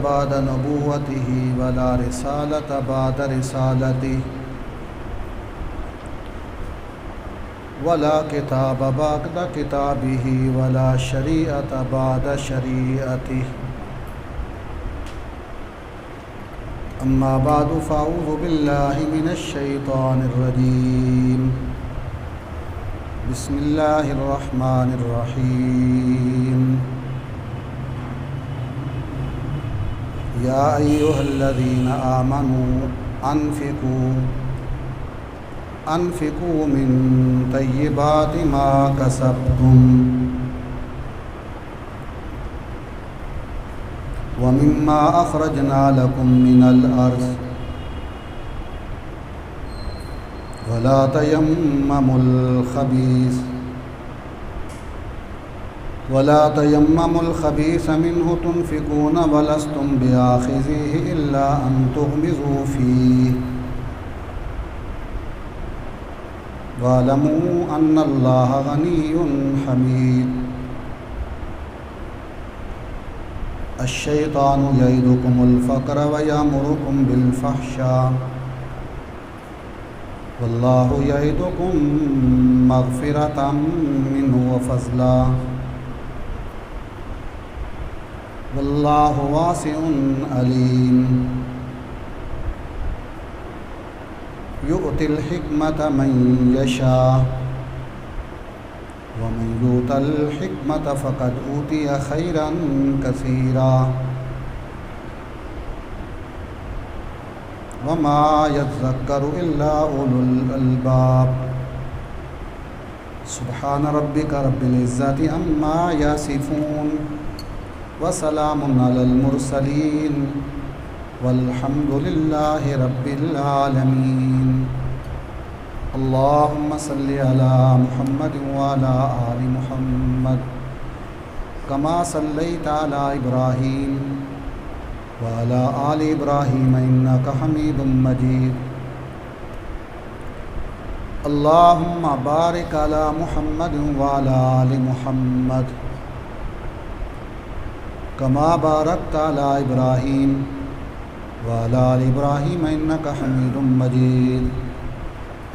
بعد نبوته ولا رسالة بعد رسالته ولا كتاب بعد كتابه ولا شريعة بعد شريعته أما بعد فأعوذ بالله من الشيطان الرجيم بسم الله الرحمن الرحيم يا أيها الذين آمنوا أنفقوا من طيبات ما كسبتم ومما أخرجنا لكم من الأرض ولا تيمموا الخبيث منه تنفقون ولستم بآخذيه إلا أن تغمضوا فيه واعلموا أن الله غني حميد الشيطان يعدكم الفقر ويأمركم بالفحشاء والله يعدكم مغفرة منه وفضلا والله واسع عليم يؤتي الحكمة من يشاء ومن يؤت الحكمة فقد أوتي خيرا كثيرا وما يذكر إلا أولو الألباب سبحان ربك رب العزة عما يصفون وسلام على المرسلين والحمد لله رب العالمين اللهم صل على محمد وعلى آل محمد كما صليت على إبراهيم وعلى آل إبراهيم إنك حميد مجيد اللهم بارك على محمد وعلى آل محمد كما باركت على إبراهيم وعلى آل إبراهيم إنك حميد مجيد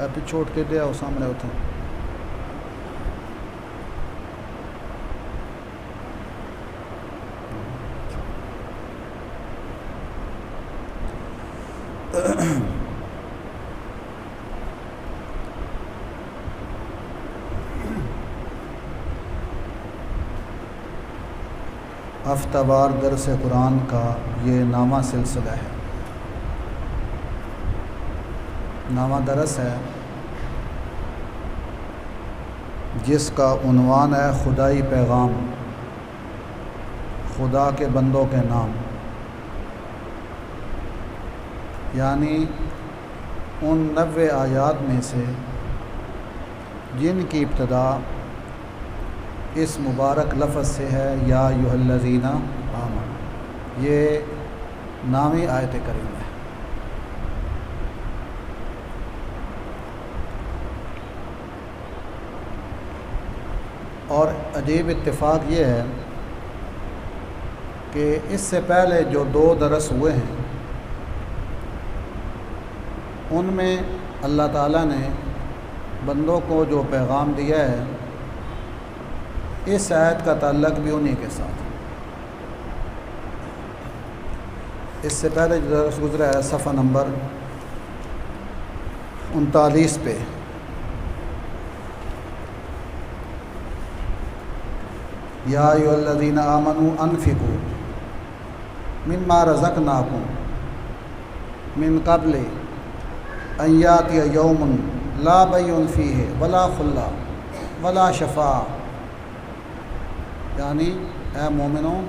آپ چھوڑ کے دے آؤ سامنے ہوتے ہیں ہفتہ وار درس قرآن کا یہ نامہ سلسلہ ہے، نامہ درس ہے جس کا عنوان ہے خدائی پیغام، خدا کے بندوں کے نام، یعنی ان 90 آیات میں سے جن کی ابتدا اس مبارک لفظ سے ہے یا ایھا الذین آمنوا، یہ نامی آیت کریمہ ہے۔ اور عجیب اتفاق یہ ہے کہ اس سے پہلے جو 2 درس ہوئے ہیں ان میں اللہ تعالیٰ نے بندوں کو جو پیغام دیا ہے اس آیت کا تعلق بھی انہی کے ساتھ۔ اس سے پہلے جو درس گزرا ہے صفحہ نمبر 39 پہ، یا ایھا الذین آمنوا انفقوا مما رزقناکم من قبل ان یاتی یوم لا بیع فیہ ولا خلہ ولا شفاعہ، یعنی اے مومنوں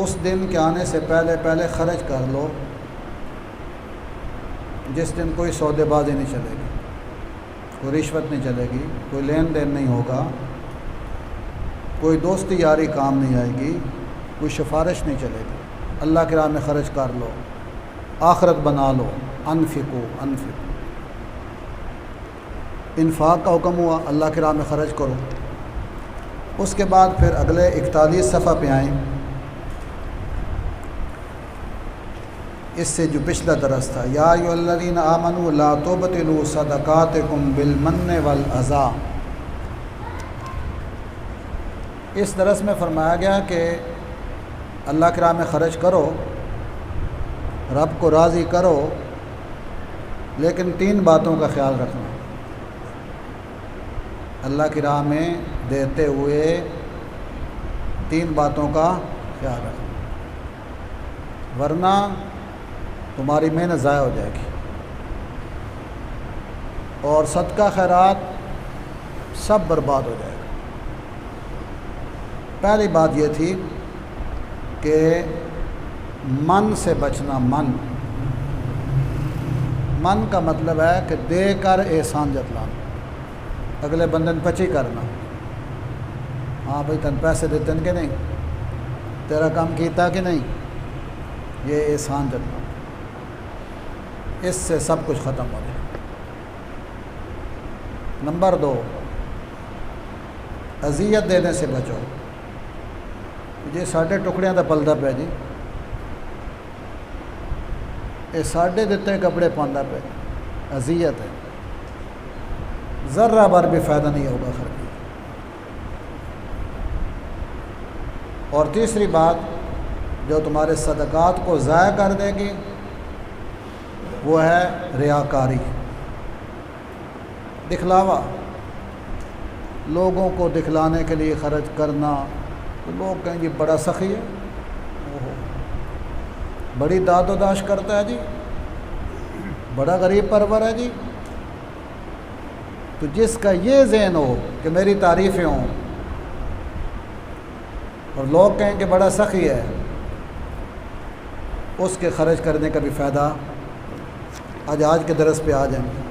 اس دن کے آنے سے پہلے پہلے خرچ کر لو جس دن کوئی سودے بازی نہیں چلے گی، کوئی رشوت نہیں چلے گی، کوئی لین دین نہیں ہوگا، کوئی دوستی یاری کام نہیں آئے گی، کوئی سفارش نہیں چلے گی، اللہ کی راہ میں خرچ کر لو، آخرت بنا لو۔ انفقو انفاق کا حکم ہوا، اللہ کی راہ میں خرچ کرو۔ اس کے بعد پھر اگلے 41 صفحہ پہ آئیں اس سے جو پچھلا درس تھا، یا ایھا الذین آمنوا لا تبطلوا صدقاتکم بالمن والاذی، اس درس میں فرمایا گیا کہ اللہ کی راہ میں خرچ کرو، رب کو راضی کرو، لیکن 3 باتوں کا خیال رکھنا۔ اللہ کی راہ میں دیتے ہوئے 3 باتوں کا خیال رکھنا، ورنہ تمہاری محنت ضائع ہو جائے گی، اور صدقہ خیرات سب برباد ہو جائے گا۔ پہلی بات یہ تھی کہ من سے بچنا۔ من کا مطلب ہے کہ دے کر احسان جتلانا، اگلے بندے نے پچی کرنا، ہاں بھائی تن پیسے دیتے ہیں کہ نہیں، تیرا کام کیتا کہ نہیں، یہ احسان جتلانا، اس سے سب کچھ ختم ہو جائے۔ نمبر 2، اذیت دینے سے بچو۔ جی ساڈے ٹکڑیاں دا پلدا پہ جی، یہ ساڈے دیتے کپڑے پاندا پہ، اذیت ہے، ذرہ بھر بھی فائدہ نہیں ہوگا خرچ۔ اور تیسری بات جو تمہارے صدقات کو ضائع کر دے گی وہ ہے ریاکاری، دکھلاوا، لوگوں کو دکھلانے کے لیے خرچ کرنا۔ تو لوگ کہیں جی بڑا سخی ہے، بڑی داد و داش کرتا ہے جی، بڑا غریب پرور ہے جی۔ تو جس کا یہ ذہن ہو کہ میری تعریفیں ہوں اور لوگ کہیں کہ بڑا سخی ہے، اس کے خرچ کرنے کا بھی فائدہ آج کے درس پہ آ جائیں گے۔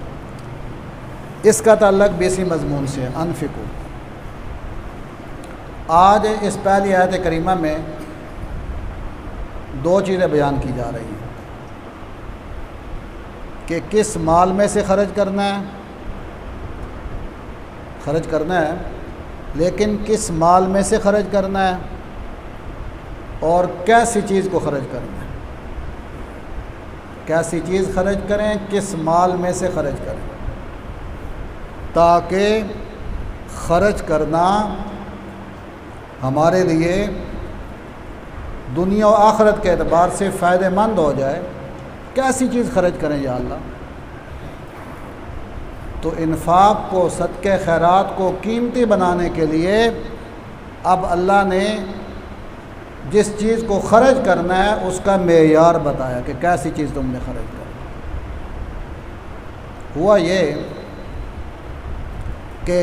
اس کا تعلق بھی اسی مضمون سے ہے، انفقو۔ آج اس پہلی آیت کریمہ میں 2 چیزیں بیان کی جا رہی ہیں کہ کس مال میں سے خرچ کرنا ہے، لیکن کس مال میں سے خرچ کرنا ہے اور کیسی چیز کو خرچ کرنا ہے، کیسی چیز خرچ کریں، کس مال میں سے خرچ کریں، تاکہ خرچ کرنا ہمارے لیے دنیا و آخرت کے اعتبار سے فائدہ مند ہو جائے۔ کیسی چیز خرچ کریں یا اللہ؟ تو انفاق کو، صدقہ خیرات کو قیمتی بنانے کے لیے اب اللہ نے جس چیز کو خرچ کرنا ہے اس کا معیار بتایا کہ کیسی چیز تم نے خرچ کرنا۔ ہوا یہ کہ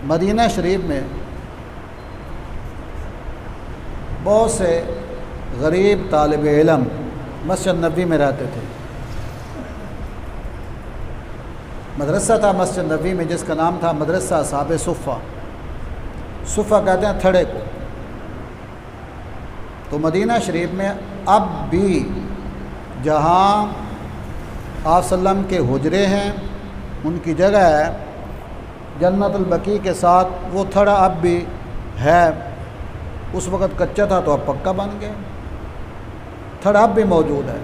مدینہ شریف میں بہت سے غریب طالب علم مسجد نبوی میں رہتے تھے۔ مدرسہ تھا مسجد نبوی میں جس کا نام تھا مدرسہ اصحاب صفہ۔ صفہ کہتے ہیں تھڑے کو۔ تو مدینہ شریف میں اب بھی جہاں آپ صلی اللہ علیہ وسلم کے حجرے ہیں، ان کی جگہ ہے، جنت البقیع کے ساتھ وہ تھڑا اب بھی ہے۔ اس وقت کچا تھا تو اب پکا بن گیا، تھڑا اب بھی موجود ہے،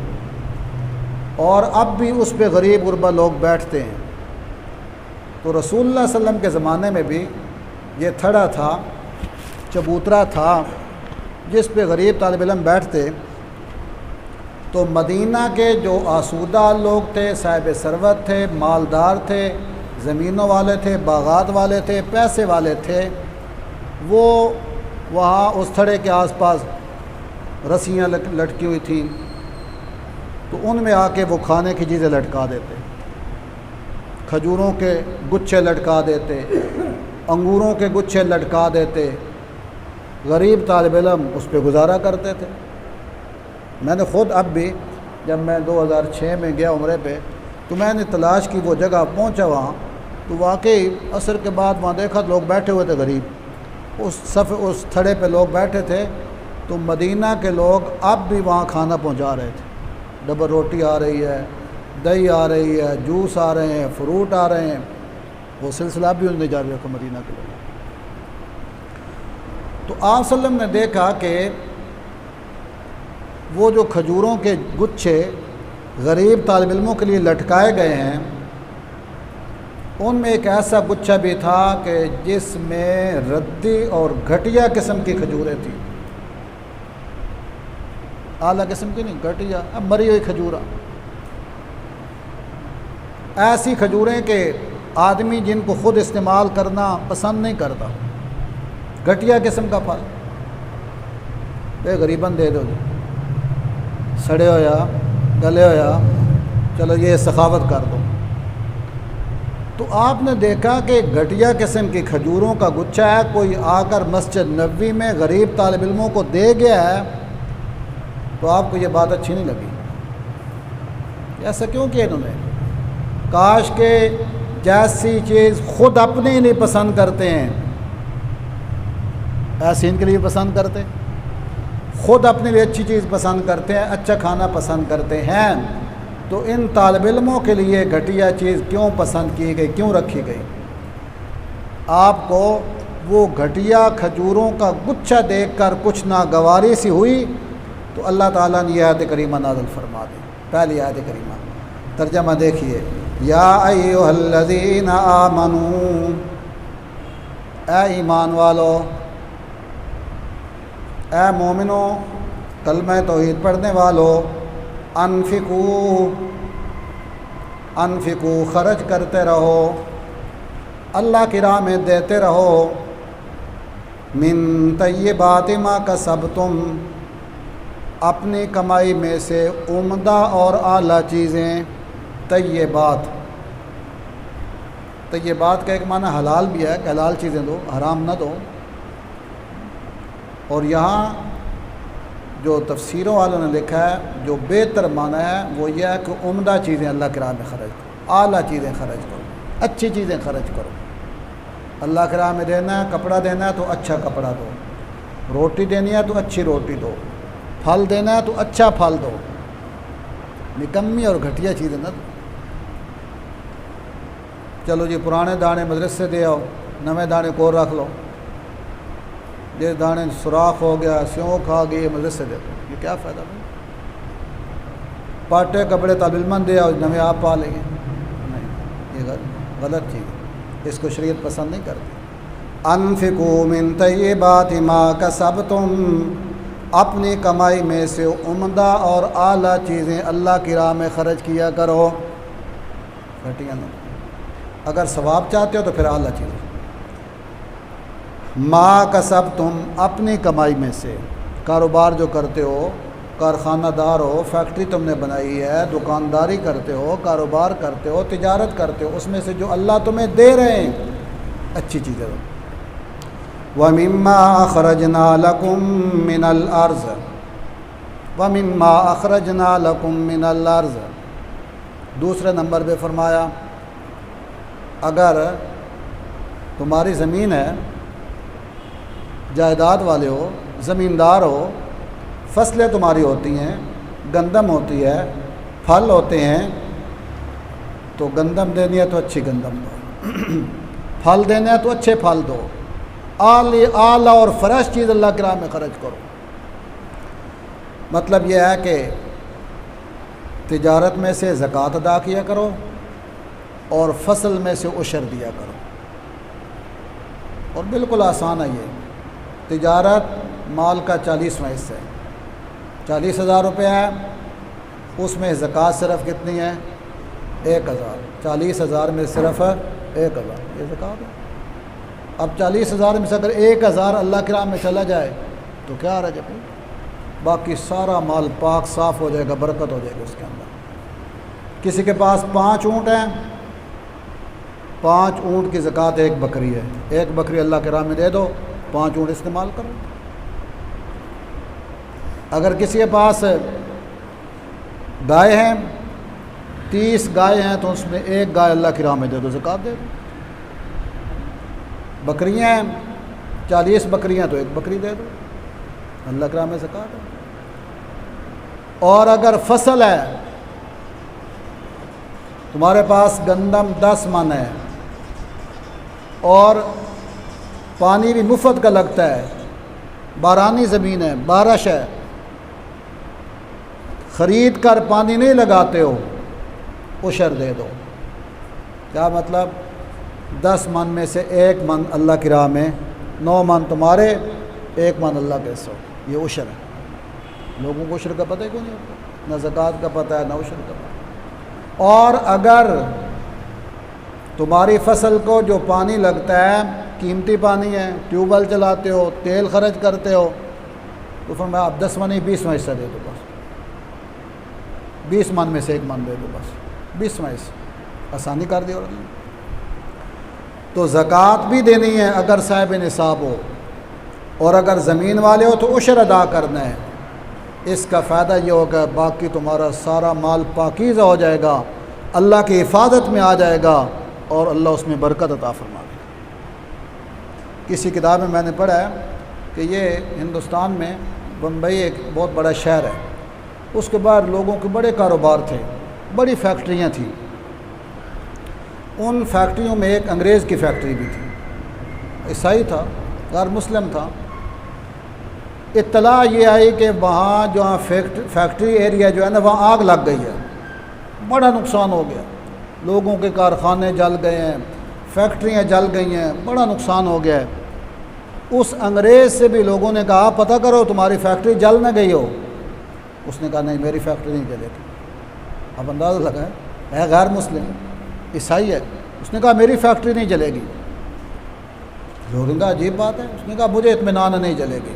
اور اب بھی اس پہ غریب غربا لوگ بیٹھتے ہیں۔ تو رسول اللہ صلی اللہ علیہ وسلم کے زمانے میں بھی یہ تھڑا تھا، چبوترا تھا جس پہ غریب طالب علم بیٹھتے۔ تو مدینہ کے جو آسودہ لوگ تھے، صاحب ثروت تھے، مالدار تھے، زمینوں والے تھے، باغات والے تھے، پیسے والے تھے، وہ وہاں اس تھڑے کے آس پاس رسیاں لٹکی ہوئی تھیں، تو ان میں آ کے وہ کھانے کی چیزیں لٹکا دیتے، کھجوروں کے گچھے لٹکا دیتے، انگوروں کے گچھے لٹکا دیتے۔ غریب طالب علم اس پہ گزارا کرتے تھے۔ میں نے خود اب بھی جب میں 2006 میں گیا عمرے پہ تو میں نے تلاش کی، وہ جگہ پہنچا وہاں تو واقعی عصر کے بعد وہاں دیکھا لوگ بیٹھے ہوئے تھے، غریب اس تھڑے پہ لوگ بیٹھے تھے۔ تو مدینہ کے لوگ اب بھی وہاں کھانا پہنچا رہے تھے، ڈبل روٹی آ رہی ہے، دہی آ رہی ہے، جوس آ رہے ہیں، فروٹ آ رہے ہیں، وہ سلسلہ بھی انہیں جاری رکھا مدینہ کے لوگ۔ تو آپ صلی اللہ علیہ وسلم نے دیکھا کہ وہ جو کھجوروں کے گچھے غریب طالب علموں کے لیے لٹکائے گئے ہیں، ان میں ایک ایسا گچھا بھی تھا کہ جس میں ردی اور گھٹیا قسم کی کھجوریں تھیں، اعلیٰ قسم کی نہیں، گھٹیا اب مری ہوئی کھجورا، ایسی کھجوریں کہ آدمی جن کو خود استعمال کرنا پسند نہیں کرتا، گھٹیا قسم کا پھل، بے غریباً دے دو جی، سڑے ہو یا گلے ہو یا چلو یہ سخاوت کر دو۔ تو آپ نے دیکھا کہ گھٹیا قسم کی کھجوروں کا گچھا ہے، کوئی آ کر مسجد نبوی میں غریب طالب علموں کو دے گیا ہے، تو آپ کو یہ بات اچھی نہیں لگی؟ ایسا کیوں کیا انہوں نے؟ کاش کہ جیسی چیز خود اپنے لیے پسند کرتے ہیں ایسی ان کے لیے پسند کرتے، خود اپنے لیے اچھی چیز پسند کرتے ہیں، اچھا کھانا پسند کرتے ہیں، تو ان طالب علموں کے لیے گھٹیا چیز کیوں پسند کی گئی، کیوں رکھی گئی؟ آپ کو وہ گھٹیا کھجوروں کا گچھا دیکھ کر کچھ ناگواری سی ہوئی، تو اللہ تعالیٰ نے یہ آیت کریمہ نازل فرما دی۔ پہلی آیت کریمہ ترجمہ دیکھیے، یا ایھا الذین آمنو، اے ایمان والو، اے مومنو، کلمہ توحید پڑھنے والو، انفقو خرچ کرتے رہو، اللہ کی راہ میں دیتے رہو، من طیبات ما کسبتم، اپنی کمائی میں سے عمدہ اور اعلیٰ چیزیں، طیبات، طیبات کا ایک معنی حلال بھی ہے کہ حلال چیزیں دو، حرام نہ دو، اور یہاں جو تفسیروں والوں نے لکھا ہے جو بہتر معنی ہے وہ یہ ہے کہ عمدہ چیزیں اللہ کی راہ میں خرچ کرو، اعلیٰ چیزیں خرچ کرو، اچھی چیزیں خرچ کرو، اللہ کی راہ میں دینا ہے، کپڑا دینا ہے تو اچھا کپڑا دو، روٹی دینی ہے تو اچھی روٹی دو، پھل دینا ہے تو اچھا پھل دو، نکمی اور گھٹیا چیزیں نہ دو۔ چلو جی پرانے دانے مدرسے سے دے آؤ، نوے دانے کو رکھ لو، یہ دانے سوراخ ہو گیا، سیوں کھا گئی، یہ مدرسے سے دے دو، یہ کیا فائدہ بھائی؟ پاٹے کپڑے طالب علم دے آؤ، نوے آپ پا لیں گے، نہیں، یہ غلط چیز ہے، اس کو شریعت پسند نہیں کرتی۔ انفقوا من طیبات ما کسبتم، اپنی کمائی میں سے عمدہ اور اعلیٰ چیزیں اللہ کی راہ میں خرچ کیا کرو، گھٹیا نہ، اگر ثواب چاہتے ہو تو پھر اعلیٰ چیزیں، ما کسبتم، اپنی کمائی میں سے، کاروبار جو کرتے ہو، کارخانہ دار ہو، فیکٹری تم نے بنائی ہے، دکانداری کرتے ہو، کاروبار کرتے ہو، تجارت کرتے ہو، اس میں سے جو اللہ تمہیں دے رہے ہیں اچھی چیزیں دو۔ وَمِمَّا أَخْرَجْنَا لَكُم مِّنَ الْأَرْضِ، وَمِمَّا أَخْرَجْنَا لَكُم مِّنَ الْأَرْضِ، دوسرے نمبر پہ فرمایا اگر تمہاری زمین ہے، جائیداد والے ہو، زمیندار ہو، فصلیں تمہاری ہوتی ہیں، گندم ہوتی ہے، پھل ہوتے ہیں، تو گندم دینی ہے تو اچھی گندم دو، پھل دینے ہیں تو اچھے پھل دو، اعلیٰ اور فریش چیز اللہ کی راہ میں خرچ کرو۔ مطلب یہ ہے کہ تجارت میں سے زکوٰۃ ادا کیا کرو اور فصل میں سے عشر دیا کرو، اور بالکل آسان ہے یہ، تجارت مال کا 40واں حصہ ہے، 40,000 روپے ہے، اس میں زکوٰۃ صرف کتنی ہے؟ 1,000، 40,000 میں صرف 1,000 یہ زکوٰۃ ہے۔ اب 40,000 میں سے اگر 1,000 اللہ کی راہ میں چلا جائے تو کیا رہ جائے؟ باقی سارا مال پاک صاف ہو جائے گا، برکت ہو جائے گی اس کے اندر۔ کسی کے پاس 5 اونٹ ہیں، 5 اونٹ کی زکوٰۃ 1 بکری ہے، 1 بکری اللہ کی راہ میں دے دو، 5 اونٹ استعمال کرو۔ اگر کسی کے پاس گائے ہیں، 30 گائے ہیں تو اس میں 1 گائے اللہ کی راہ میں دے دو، زکوٰۃ دے دو۔ بکریاں ہیں، 40 بکریاں تو 1 بکری دے دو، اللہ کی راہ میں زکوٰۃ ہے۔ اور اگر فصل ہے، تمہارے پاس گندم 10 من ہے اور پانی بھی مفت کا لگتا ہے، بارانی زمین ہے، بارش ہے، خرید کر پانی نہیں لگاتے ہو عشر دے دو۔ کیا مطلب؟ 10 من میں سے 1 من اللہ کی راہ میں، 9 من تمہارے، 1 من اللہ کے حصہ، یہ عشر ہے۔ لوگوں کو عشر کا پتہ ہی کیوں نہیں ہوتا؟ نہ زکوٰۃ کا پتہ ہے نہ عشر کا پتہ ہے۔ اور اگر تمہاری فصل کو جو پانی لگتا ہے قیمتی پانی ہے، ٹیوب ویل چلاتے ہو، تیل خرچ کرتے ہو، تو فرمایا آپ 10 من 20واں حصہ دے دو بس، 20 من میں سے 1 من دے دو بس، 20واں حصہ، آسانی کر دی۔ اور تو زکوٰۃ بھی دینی ہے اگر صاحب نصاب ہو، اور اگر زمین والے ہو تو عشر ادا کرنا ہے۔ اس کا فائدہ یہ ہوگا باقی تمہارا سارا مال پاکیزہ ہو جائے گا، اللہ کی حفاظت میں آ جائے گا، اور اللہ اس میں برکت عطا فرما دے گا۔ کسی کتاب میں نے پڑھا ہے کہ یہ ہندوستان میں بمبئی ایک بہت بڑا شہر ہے، اس کے بعد لوگوں کے بڑے کاروبار تھے، بڑی فیکٹریاں تھیں۔ ان فیکٹریوں میں ایک انگریز کی فیکٹری بھی تھی، عیسائی تھا، غیر مسلم تھا۔ اطلاع یہ آئی کہ وہاں جو فیکٹری ایریا جو ہے نا، وہاں آگ لگ گئی ہے، بڑا نقصان ہو گیا، لوگوں کے کارخانے جل گئے ہیں، فیکٹریاں جل گئی ہیں، بڑا نقصان ہو گیا ہے۔ اس انگریز سے بھی لوگوں نے کہا پتہ کرو تمہاری فیکٹری جل نہ گئی ہو۔ اس نے کہا نہیں، میری فیکٹری نہیں جلے گی۔ اب اندازہ لگائیں، ہے غیر مسلم، عیسائی ہے، اس نے کہا میری فیکٹری نہیں جلے گی۔ لوگوں نے کہا عجیب بات ہے، اس نے کہا مجھے اطمینان نہیں جلے گی۔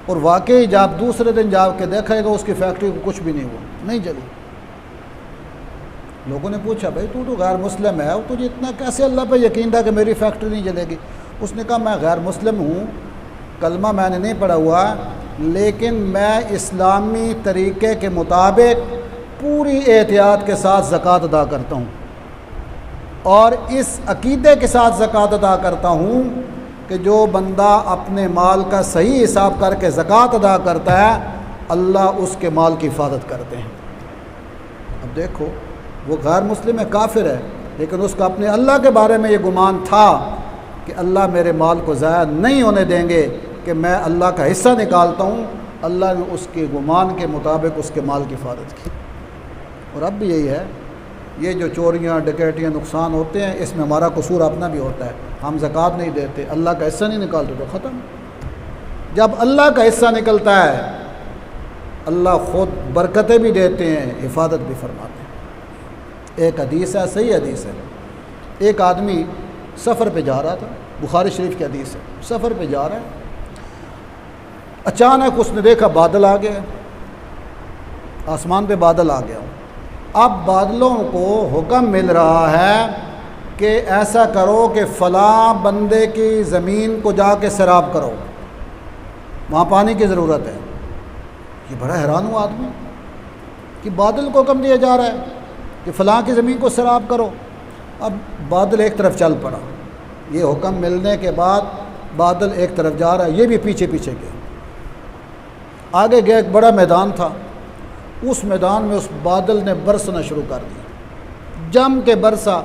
اور واقعی جب دوسرے دن جا کے دیکھے گا اس کی فیکٹری کو کچھ بھی نہیں ہوا، نہیں جلی۔ لوگوں نے پوچھا بھائی تو غیر مسلم ہے، تجھے اتنا کیسے اللہ پہ یقین تھا کہ میری فیکٹری نہیں جلے گی؟ اس نے کہا میں غیر مسلم ہوں، کلمہ میں نے نہیں پڑھا ہوا، لیکن میں اسلامی طریقے کے مطابق پوری احتیاط کے ساتھ زکوٰۃ ادا کرتا ہوں، اور اس عقیدے کے ساتھ زکوٰۃ ادا کرتا ہوں کہ جو بندہ اپنے مال کا صحیح حساب کر کے زکوٰۃ ادا کرتا ہے، اللہ اس کے مال کی حفاظت کرتے ہیں۔ اب دیکھو، وہ غیر مسلم ہے، کافر ہے، لیکن اس کا اپنے اللہ کے بارے میں یہ گمان تھا کہ اللہ میرے مال کو ضائع نہیں ہونے دیں گے، کہ میں اللہ کا حصہ نکالتا ہوں۔ اللہ نے اس کے گمان کے مطابق اس کے مال کی حفاظت کی۔ اور اب بھی یہی ہے، یہ جو چوریاں ڈکیتیاں نقصان ہوتے ہیں، اس میں ہمارا قصور اپنا بھی ہوتا ہے، ہم زکوٰۃ نہیں دیتے، اللہ کا حصہ نہیں نکالتے تو ختم۔ جب اللہ کا حصہ نکلتا ہے، اللہ خود برکتیں بھی دیتے ہیں، حفاظت بھی فرماتے ہیں۔ ایک حدیث ہے، صحیح حدیث ہے، ایک آدمی سفر پہ جا رہا تھا، بخاری شریف کی حدیث ہے، سفر پہ جا رہا ہے، اچانک اس نے دیکھا بادل آ گئے، آسمان پہ بادل آ گیا۔ اب بادلوں کو حکم مل رہا ہے کہ ایسا کرو کہ فلاں بندے کی زمین کو جا کے سیراب کرو، وہاں پانی کی ضرورت ہے۔ یہ بڑا حیران ہوا آدمی کہ بادل کو حکم دیا جا رہا ہے کہ فلاں کی زمین کو سیراب کرو۔ اب بادل ایک طرف چل پڑا، یہ حکم ملنے کے بعد بادل ایک طرف جا رہا ہے، یہ بھی پیچھے پیچھے گیا۔ آگے گیا، ایک بڑا میدان تھا، اس میدان میں اس بادل نے برسنا شروع کر دیا، جم کے برسا،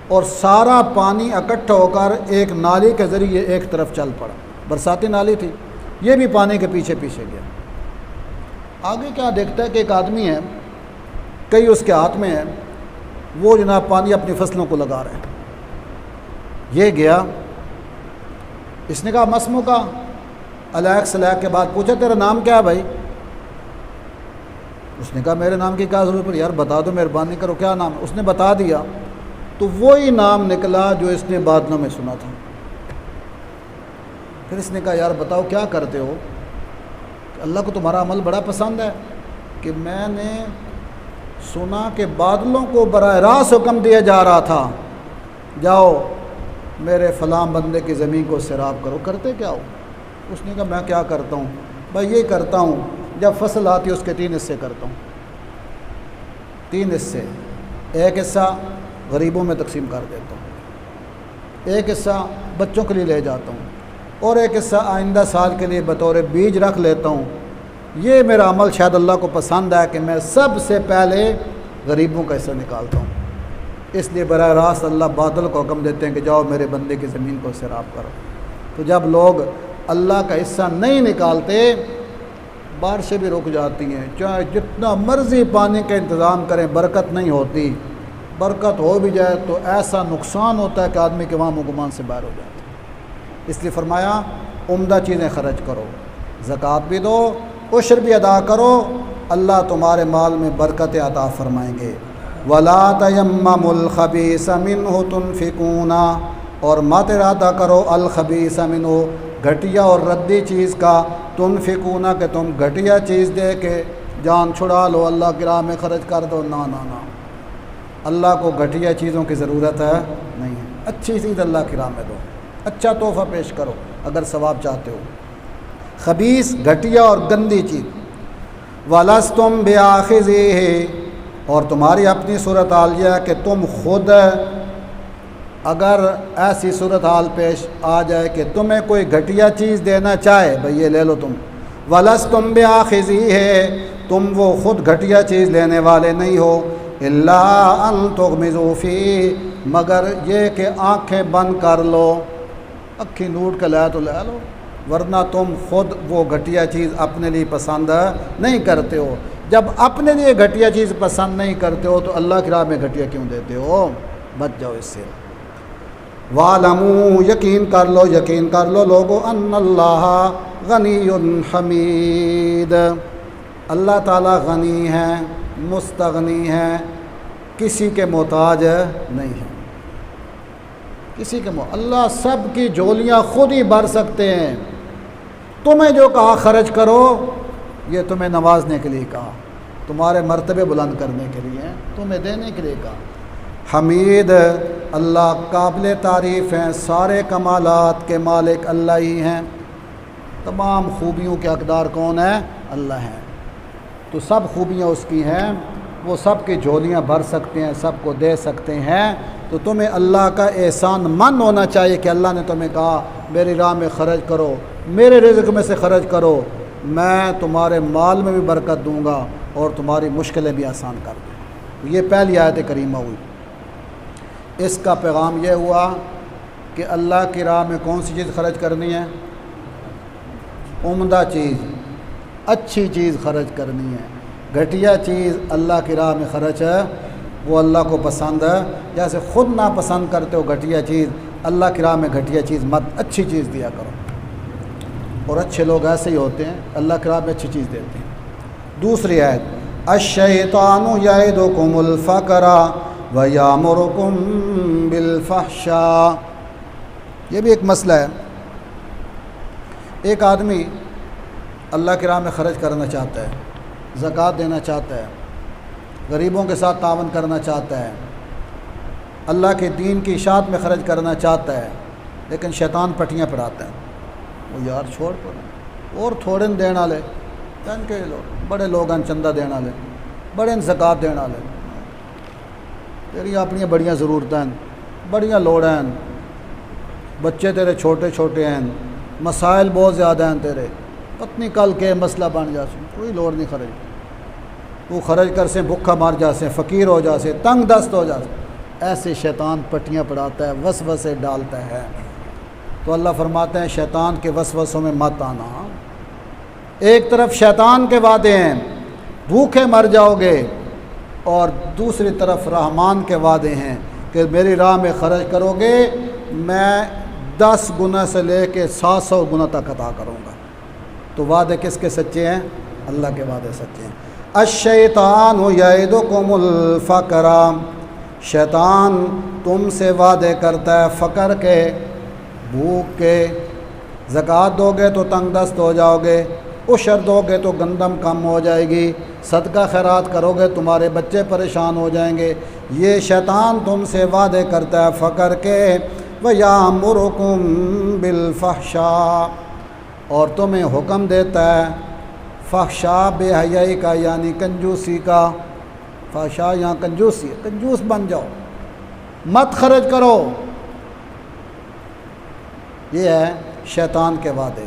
اور سارا پانی اکٹھا ہو کر ایک نالی کے ذریعے ایک طرف چل پڑا، برساتی نالی تھی، یہ بھی پانی کے پیچھے پیچھے گیا۔ آگے کیا دیکھتا ہے کہ ایک آدمی ہے، کئی اس کے ہاتھ میں ہے، وہ جناب پانی اپنی فصلوں کو لگا رہے ہیں۔ یہ گیا، اس نے کہا مسمو کا علیک سلیک کے بعد پوچھا تیرا نام کیا ہے بھائی؟ اس نے کہا میرے نام کی کیا ضرورت پڑی، یار بتا دو، مہربانی کرو، کیا نام ہے؟ اس نے بتا دیا، تو وہی نام نکلا جو اس نے بادلوں میں سنا تھا۔ پھر اس نے کہا یار بتاؤ کیا کرتے ہو؟ کہ اللہ کو تمہارا عمل بڑا پسند ہے، کہ میں نے سنا کہ بادلوں کو براہ راست حکم دیا جا رہا تھا جاؤ میرے فلاں بندے کی زمین کو سیراب کرو، کرتے کیا ہو؟ اس نے کہا میں کیا کرتا ہوں بھائی، یہ کرتا ہوں جب فصل آتی ہے اس کے 3 حصے کرتا ہوں، 3 حصے، ایک حصہ غریبوں میں تقسیم کر دیتا ہوں، ایک حصہ بچوں کے لیے لے جاتا ہوں، اور ایک حصہ آئندہ سال کے لیے بطور بیج رکھ لیتا ہوں۔ یہ میرا عمل شاید اللہ کو پسند ہے کہ میں سب سے پہلے غریبوں کا حصہ نکالتا ہوں، اس لیے براہ راست اللہ بادل کو حکم دیتے ہیں کہ جاؤ میرے بندے کی زمین کو سیراب کرو۔ تو جب لوگ اللہ کا حصہ نہیں نکالتے، بارشیں بھی رک جاتی ہیں، چاہے جتنا مرضی پانی کا انتظام کریں برکت نہیں ہوتی، برکت ہو بھی جائے تو ایسا نقصان ہوتا ہے کہ آدمی کے وہاں گمان سے باہر ہو جاتا ہے۔ اس لیے فرمایا عمدہ چیزیں خرچ کرو، زکوٰۃ بھی دو، عشر بھی ادا کرو، اللہ تمہارے مال میں برکت عطا فرمائیں گے۔ وَلَا تَيَمَّمُوا الْخَبِيثَ مِنْهُ تُنْفِقُونَ، اور مت ارادہ کرو الخبیث منہ، گھٹیا اور ردی چیز کا، تنفقون کہ تم گھٹیا چیز دے کے جان چھڑا لو، اللہ کی راہ میں خرچ کر دو، نہ نہ نہ، اللہ کو گھٹیا چیزوں کی ضرورت ہے نہیں ہے، اچھی چیز اللہ کی راہ میں دو، اچھا تحفہ پیش کرو اگر ثواب چاہتے ہو۔ خبیث گھٹیا اور گندی چیز، وَلَسْتُمْ بِآخِذِيهِ، اور تمہاری اپنی صورتحال یہ ہے کہ تم خود اگر ایسی صورتحال پیش آ جائے کہ تمہیں کوئی گھٹیا چیز دینا چاہے، بھئی یہ لے لو تم، وَلَسْتُمْ بِآخِذِيهِ، تم وہ خود گھٹیا چیز لینے والے نہیں ہو، إِلَّا أَن تُغْمِضُوا فِيهِ، مگر یہ کہ آنکھیں بند کر لو، اکھی نوٹ کے لے تو لے لو، ورنہ تم خود وہ گھٹیا چیز اپنے لیے پسند نہیں کرتے ہو۔ جب اپنے لیے گھٹیا چیز پسند نہیں کرتے ہو تو اللہ کی راہ میں گھٹیا کیوں دیتے ہو؟ بچ جاؤ اس سے۔ وَاعْلَمُوا، یقین کر لو لوگو، ان اللہ غنی حمید، اللہ تعالیٰ غنی ہے، مستغنی ہے، کسی کے محتاج نہیں ہے، کسی کے اللہ سب کی جھولیاں خود ہی بھر سکتے ہیں۔ تمہیں جو کہا خرچ کرو، یہ تمہیں نوازنے کے لیے کہا، تمہارے مرتبے بلند کرنے کے لیے، تمہیں دینے کے لیے کہا۔ حمید، اللہ قابل تعریف ہیں، سارے کمالات کے مالک اللہ ہی ہیں، تمام خوبیوں کے حقدار کون ہیں؟ اللہ ہیں، تو سب خوبیاں اس کی ہیں، وہ سب کی جھولیاں بھر سکتے ہیں، سب کو دے سکتے ہیں۔ تو تمہیں اللہ کا احسان مند ہونا چاہیے کہ اللہ نے تمہیں کہا میری راہ میں خرچ کرو، میرے رزق میں سے خرچ کرو، میں تمہارے مال میں بھی برکت دوں گا اور تمہاری مشکلیں بھی آسان کر دوں گا۔ یہ پہلی آیت کریمہ ہوئی۔ اس کا پیغام یہ ہوا کہ اللہ کی راہ میں کون سی چیز خرچ کرنی ہے؟ عمدہ چیز، اچھی چیز خرچ کرنی ہے، گھٹیا چیز اللہ کی راہ میں خرچ ہے وہ اللہ کو پسند ہے، جیسے خود ناپسند کرتے ہو گھٹیا چیز، اللہ کی راہ میں گھٹیا چیز مت، اچھی چیز دیا کرو، اور اچھے لوگ ایسے ہی ہوتے ہیں، اللہ کی راہ میں اچھی چیز دیتے ہیں۔ دوسری آیت، الشیطان یعدکم الفقر ویامرکم بالفحشاء، یہ بھی ایک مسئلہ ہے۔ ایک آدمی اللہ کی راہ میں خرچ کرنا چاہتا ہے، زکوٰۃ دینا چاہتا ہے، غریبوں کے ساتھ تعاون کرنا چاہتا ہے، اللہ کے دین کی اشاعت میں خرچ کرنا چاہتا ہے، لیکن شیطان پٹیاں پڑھاتا ہے، وہ یار چھوڑ پڑ، اور تھوڑے دین والے کہن کے لوگ بڑے لوگ ہیں، چندہ دین والے، بڑے زکوٰۃ دین والے، تیری اپنی بڑیاں ضرورتیں ہیں، بڑیاں لوڑ ہیں، بچے تیرے چھوٹے چھوٹے ہیں، مسائل بہت زیادہ ہیں تیرے، پتنی کل کے مسئلہ بن جاسے، کوئی لوڑ نہیں خرچ، تو خرچ کر سے بھوکا مار جاسے، فقیر ہو جاسے، تنگ دست ہو جاسے، ایسے شیطان پٹیاں پڑھاتا ہے، وسوسے ڈالتا ہے۔ تو اللہ فرماتے ہیں شیطان کے وسوسوں میں مت آنا۔ ایک طرف شیطان کے وعدے ہیں، بھوکے مر جاؤ گے، اور دوسری طرف رحمان کے وعدے ہیں کہ میری راہ میں خرچ کرو گے، میں 10 گنا سے لے کے 700 گنا تک عطا کروں گا۔ تو وعدے کس کے سچے ہیں؟ اللہ کے وعدے سچے ہیں۔ الشیطان یعدکم الفقر، شیطان تم سے وعدے کرتا ہے فقر کے، بھوک کے، زکوٰۃ دو گے تو تنگ دست ہو جاؤ گے، عشر دو گے تو گندم کم ہو جائے گی، صدقہ خیرات کرو گے تمہارے بچے پریشان ہو جائیں گے، یہ شیطان تم سے وعدے کرتا ہے فقر کے، وَيَأْمُرُكُمْ بِالْفَحْشَاءِ، اور تمہیں حکم دیتا ہے فحشاء بے حیائی کا، یعنی کنجوسی کا، فحشاء یہاں کنجوسی ہے، کنجوس بن جاؤ، مت خرچ کرو، یہ ہے شیطان کے وعدے،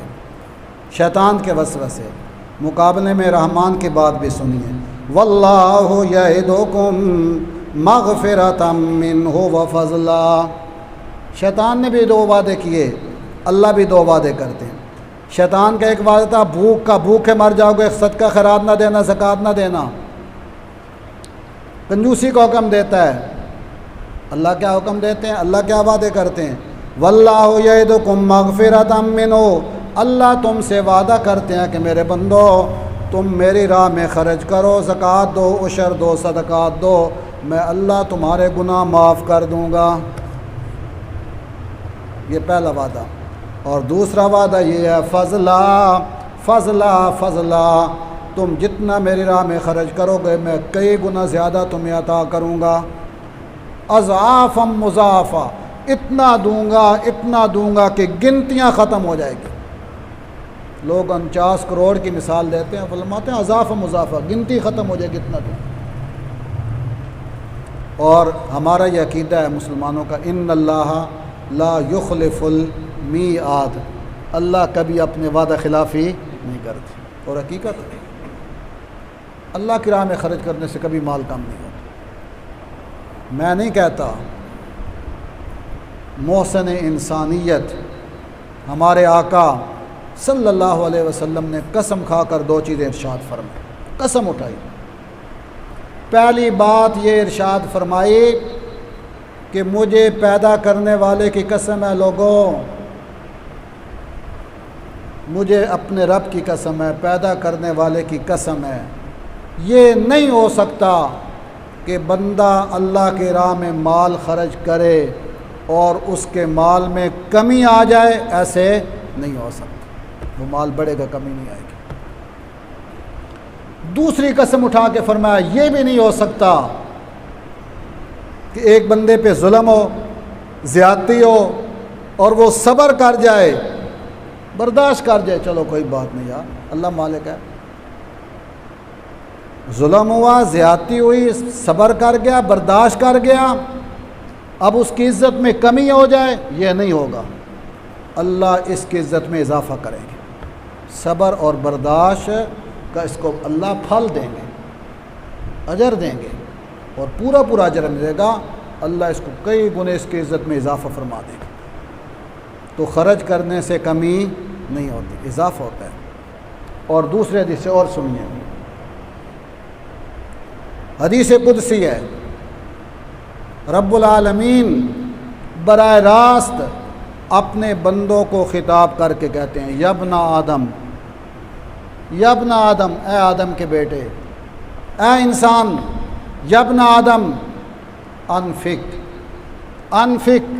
شیطان کے وسوسے۔ مقابلے میں رحمان کی بات بھی سنیے، واللہ یعدکم مغفرۃ منہ وفضلا، شیطان نے بھی 2 وعدے کیے، اللہ بھی 2 وعدے کرتے ہیں، شیطان کا ایک وعدہ تھا بھوک کا، بھوکے مر جاؤ گے، صدقہ خیرات نہ دینا، زکوٰۃ نہ دینا، کنجوسی کا حکم دیتا ہے۔ اللہ کیا حکم دیتے ہیں، اللہ کیا وعدے کرتے ہیں؟ واللہ یعدکم مغفرۃ منہ، اللہ تم سے وعدہ کرتے ہیں کہ میرے بندو تم میری راہ میں خرچ کرو، زکوٰۃ دو، عشر دو، صدقات دو، میں اللہ تمہارے گناہ معاف کر دوں گا۔ یہ پہلا وعدہ۔ اور دوسرا وعدہ یہ ہے فضلا فضلا فضلا، تم جتنا میری راہ میں خرچ کرو گے میں کئی گنا زیادہ تمہیں عطا کروں گا۔ اضعافا مضاعفا، اتنا دوں گا کہ گنتیاں ختم ہو جائے گی۔ لوگ 49 کروڑ کی مثال دیتے ہیں، فرماتے ہیں اضعافا مضاعفا، گنتی ختم ہو جائے گی، اتنا دوں۔ اور ہمارا یہ عقیدہ ہے مسلمانوں کا، ان اللہ لا یخلف المیعاد، اللہ کبھی اپنے وعدہ خلافی نہیں کرتے۔ اور حقیقت اللہ کی راہ میں خرچ کرنے سے کبھی مال کم نہیں ہوتا۔ میں نہیں کہتا، محسن انسانیت ہمارے آقا صلی اللہ علیہ وسلم نے قسم کھا کر 2 چیزیں ارشاد فرمائی، قسم اٹھائی۔ پہلی بات یہ ارشاد فرمائی کہ مجھے پیدا کرنے والے کی قسم ہے، لوگوں مجھے اپنے رب کی قسم ہے، پیدا کرنے والے کی قسم ہے، یہ نہیں ہو سکتا کہ بندہ اللہ کی راہ میں مال خرچ کرے اور اس کے مال میں کمی آ جائے، ایسے نہیں ہو سکتا، وہ مال بڑھے گا، کمی نہیں آئے گی۔ دوسری قسم اٹھا کے فرمایا یہ بھی نہیں ہو سکتا کہ ایک بندے پہ ظلم ہو، زیادتی ہو اور وہ صبر کر جائے، برداشت کر جائے، چلو کوئی بات نہیں یار اللہ مالک ہے۔ ظلم ہوا، زیادتی ہوئی، صبر کر گیا، برداشت کر گیا، اب اس کی عزت میں کمی ہو جائے، یہ نہیں ہوگا، اللہ اس کی عزت میں اضافہ کریں گے۔ صبر اور برداشت کا اس کو اللہ پھل دیں گے، اجر دیں گے، اور پورا پورا اجر ملے گا، اللہ اس کو کئی گنے اس کی عزت میں اضافہ فرما دے گا۔ تو خرچ کرنے سے کمی نہیں ہوتی، اضافہ ہوتا ہے۔ اور دوسرے حدیث سے اور سنیے، حدیث قدسی ہے، رب العالمین براہ راست اپنے بندوں کو خطاب کر کے کہتے ہیں یابن آدم، یابن آدم، اے آدم کے بیٹے، اے انسان، یابن آدم انفق انفق،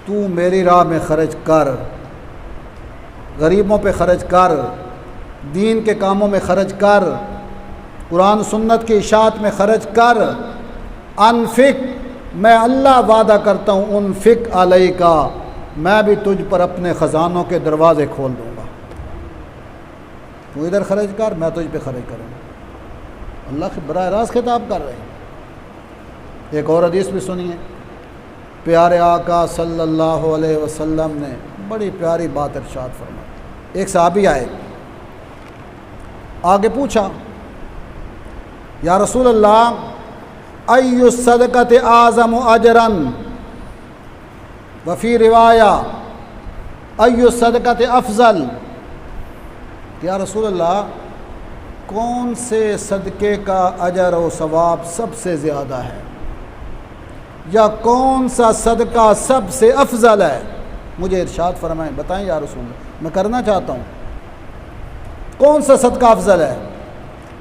تو میری راہ میں خرچ کر، غریبوں پہ خرچ کر، دین کے کاموں میں خرچ کر، قرآن سنت کی اشاعت میں خرچ کر، انفق، میں اللہ وعدہ کرتا ہوں، انفق علیکا، میں بھی تجھ پر اپنے خزانوں کے دروازے کھول دوں گا، تو ادھر خرچ کر، میں تجھ پہ خرچ کروں گا۔ اللہ براہ راست خطاب کر رہے ہیں۔ ایک اور حدیث بھی سنیے، پیارے آقا صلی اللہ علیہ وسلم نے بڑی پیاری بات ارشاد فرمائی۔ ایک صحابی آئے، آگے پوچھا یا رسول اللہ ای الصدقۃ اعظم اجرا، وفی روایہ ای الصدقۃ افضل، یا رسول اللہ کون سے صدقے کا اجر و ثواب سب سے زیادہ ہے، یا کون سا صدقہ سب سے افضل ہے، مجھے ارشاد فرمائیں، بتائیں یا رسول اللہ، میں کرنا چاہتا ہوں، کون سا صدقہ افضل ہے،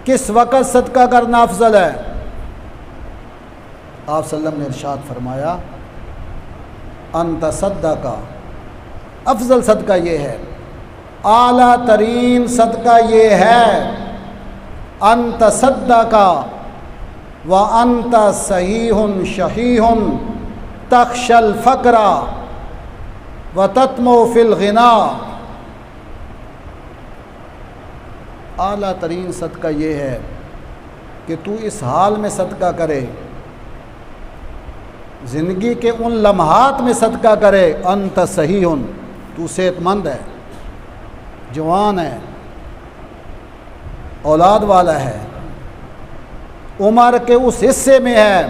کس وقت صدقہ کرنا افضل ہے؟ آپ صلی اللہ علیہ وسلم نے ارشاد فرمایا انت صدقہ، افضل صدقہ یہ ہے، اعلیٰ ترین صدقہ یہ ہے، انت صدقہ وانت صحیح شحیح تخشى الفقر وتطمع في الغنى، اعلیٰ ترین صدقہ یہ ہے کہ تو اس حال میں صدقہ کرے، زندگی کے ان لمحات میں صدقہ کرے، انت صحیح، تو صحت مند ہے، جوان ہے، اولاد والا ہے، عمر کے اس حصے میں ہے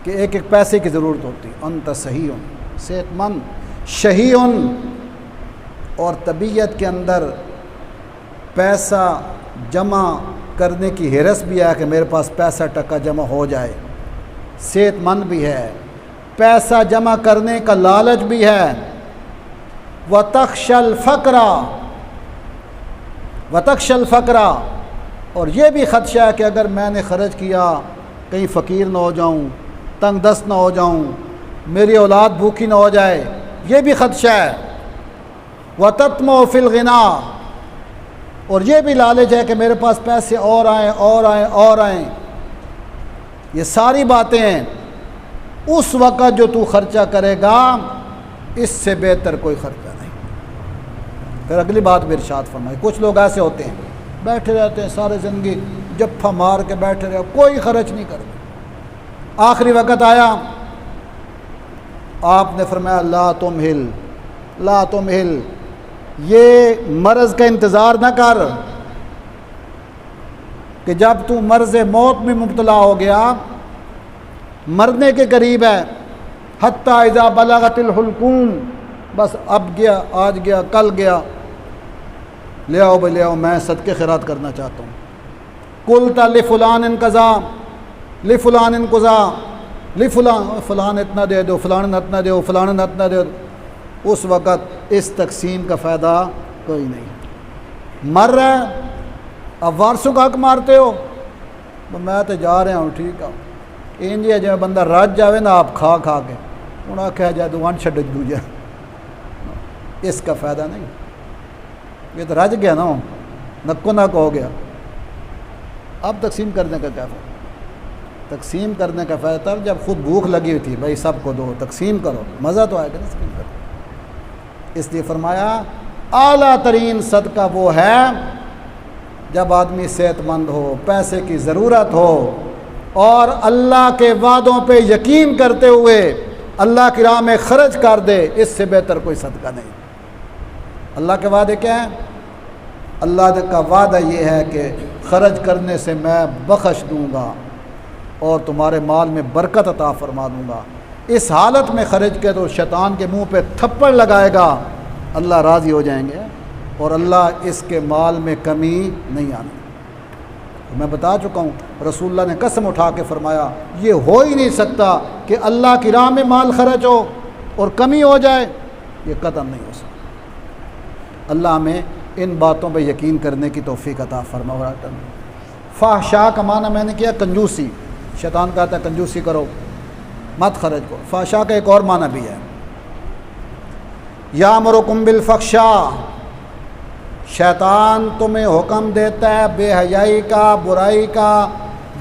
کہ ایک ایک پیسے کی ضرورت ہوتی، انت صحیح، صحت مند، شحیح، اور طبیعت کے اندر پیسہ جمع کرنے کی ہرس بھی ہے کہ میرے پاس پیسہ ٹکا جمع ہو جائے، صحت مند بھی ہے، پیسہ جمع کرنے کا لالچ بھی ہے، وَتَخْشَى الْفَقْرَ اور یہ بھی خدشہ ہے کہ اگر میں نے خرچ کیا کہیں فقیر نہ ہو جاؤں، تنگ دست نہ ہو جاؤں، میری اولاد بھوکی نہ ہو جائے، یہ بھی خدشہ ہے۔ وَتَطْمَعُ فِي الْغِنَىٰ اور یہ بھی لالچ ہے کہ میرے پاس پیسے اور آئیں اور آئیں اور آئیں۔ یہ ساری باتیں ہیں۔ اس وقت جو تو خرچہ کرے گا اس سے بہتر کوئی خرچہ نہیں۔ پھر اگلی بات بھی ارشاد فرمائی، کچھ لوگ ایسے ہوتے ہیں بیٹھے رہتے ہیں سارے زندگی جپھا مار کے بیٹھے رہے، کوئی خرچ نہیں کرتے۔ آخری وقت آیا، آپ نے فرمایا لا تمہل، یہ مرض کا انتظار نہ کر کہ جب تو مرض موت میں مبتلا ہو گیا، مرنے کے قریب ہے، حتیٰ اذا بلغت الحلقوم، بس اب گیا، آج گیا، کل گیا، لے آؤ میں صدقے خیرات کرنا چاہتا ہوں۔ قلت لفلان قضا لفلان قضا فلان اتنا دے دو، فلان اتنا دو، فلان اتنا دے دو، اس وقت اس تقسیم کا فائدہ کوئی نہیں۔ مر رہا ہے، اب وارثوں کا حق مارتے ہو، میں تو جا رہا ہوں، ٹھیک ہے انجی جی بندہ رج جاوے نا آپ کھا کے انہاں کہہ جائے تو ون چھڈ دوجا، اس کا فائدہ نہیں، یہ تو رج گیا نا، نکو نک ہو گیا۔ اب تقسیم کرنے کا کیا فائدہ؟ تقسیم کرنے کا فائدہ تب جب خود بھوک لگی ہوئی تھی، بھائی سب کو دو، تقسیم کرو، مزہ تو آئے گا نا تقسیم کرو۔ اس لیے فرمایا اعلیٰ ترین صدقہ وہ ہے جب آدمی صحت مند ہو، پیسے کی ضرورت ہو اور اللہ کے وعدوں پہ یقین کرتے ہوئے اللہ کی راہ میں خرچ کر دے، اس سے بہتر کوئی صدقہ نہیں۔ اللہ کے وعدے کیا ہیں؟ اللہ کا وعدہ یہ ہے کہ خرچ کرنے سے میں بخش دوں گا اور تمہارے مال میں برکت عطا فرما دوں گا۔ اس حالت میں خرچ کے تو شیطان کے منہ پہ تھپڑ لگائے گا، اللہ راضی ہو جائیں گے اور اللہ اس کے مال میں کمی نہیں آنے۔ میں بتا چکا ہوں، رسول اللہ نے قسم اٹھا کے فرمایا یہ ہو ہی نہیں سکتا کہ اللہ کی راہ میں مال خرچ ہو اور کمی ہو جائے، یہ قطعاً نہیں ہو سکتا۔ اللہ ہمیں ان باتوں پہ یقین کرنے کی توفیق عطا فرما۔ فحشاء کا معنی میں نے کیا کنجوسی، شیطان کہتا ہے کنجوسی کرو، مت خرچ کرو۔ فحشاء کا ایک اور معنی بھی ہے، یامرکم بالفحشاء، شیطان تمہیں حکم دیتا ہے بے حیائی کا، برائی کا،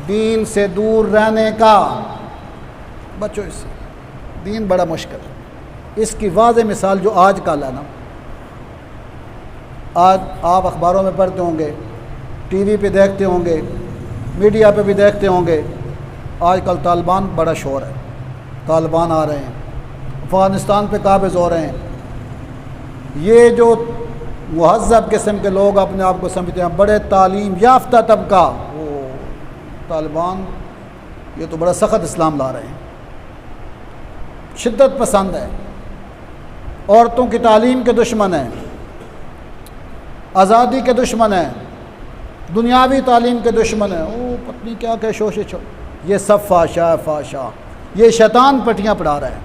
دین سے دور رہنے کا۔ بچو اس سے، دین بڑا مشکل ہے۔ اس کی واضح مثال جو آج کل ہے نا، آج آپ اخباروں میں پڑھتے ہوں گے، ٹی وی پہ دیکھتے ہوں گے، میڈیا پہ بھی دیکھتے ہوں گے، آج کل طالبان بڑا شور ہے، طالبان آ رہے ہیں، افغانستان پہ قابض ہو رہے ہیں۔ یہ جو مہذب قسم کے لوگ اپنے آپ کو سمجھتے ہیں بڑے تعلیم یافتہ طبقہ، وہ طالبان یہ تو بڑا سخت اسلام لا رہے ہیں، شدت پسند ہے، عورتوں کی تعلیم کے دشمن ہیں، آزادی کے دشمن ہیں، دنیاوی تعلیم کے دشمن ہیں، وہ پتنی کیا کہ شوشش، یہ سب فحشاء، یہ شیطان پٹیاں پڑھا رہا ہے۔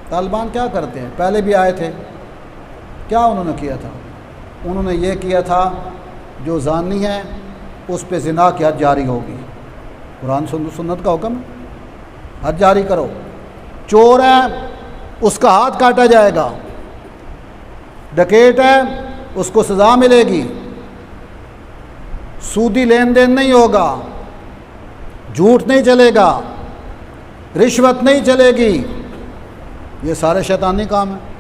طالبان کیا کرتے ہیں؟ پہلے بھی آئے تھے، کیا انہوں نے کیا تھا؟ انہوں نے یہ کیا تھا جو زانی ہے اس پہ زنا کی حد جاری ہوگی، قرآن سنت کا حکم ہے، حد جاری کرو۔ چور ہے اس کا ہاتھ کاٹا جائے گا، ڈکیٹ ہے اس کو سزا ملے گی، سودی لین دین نہیں ہوگا، جھوٹ نہیں چلے گا، رشوت نہیں چلے گی۔ یہ سارے شیطانی کام ہیں۔